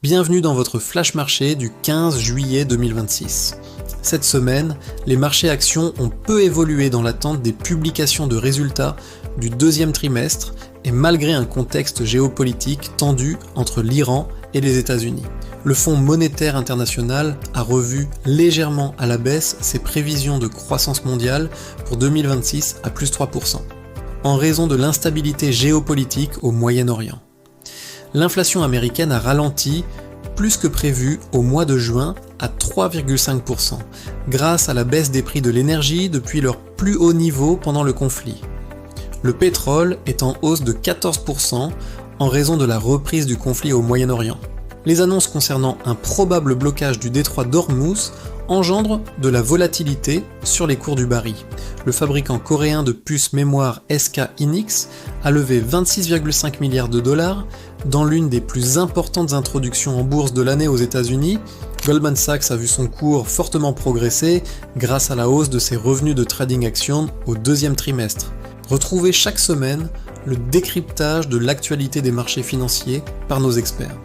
Bienvenue dans votre flash marché du 15 juillet 2026. Cette semaine, les marchés actions ont peu évolué dans l'attente des publications de résultats du deuxième trimestre et malgré un contexte géopolitique tendu entre l'Iran et les États-Unis. Le Fonds monétaire international a revu légèrement à la baisse ses prévisions de croissance mondiale pour 2026 à plus 3%, en raison de l'instabilité géopolitique au Moyen-Orient. L'inflation américaine a ralenti plus que prévu au mois de juin à 3,5%, grâce à la baisse des prix de l'énergie depuis leur plus haut niveau pendant le conflit. Le pétrole est en hausse de 14% en raison de la reprise du conflit au Moyen-Orient. Les annonces concernant un probable blocage du détroit d'Ormuz engendrent de la volatilité sur les cours du baril. Le fabricant coréen de puces mémoire SK Hynix a levé 26,5 milliards de dollars dans l'une des plus importantes introductions en bourse de l'année aux États-Unis. Goldman Sachs a vu son cours fortement progresser grâce à la hausse de ses revenus de trading action au deuxième trimestre. Retrouvez chaque semaine le décryptage de l'actualité des marchés financiers par nos experts.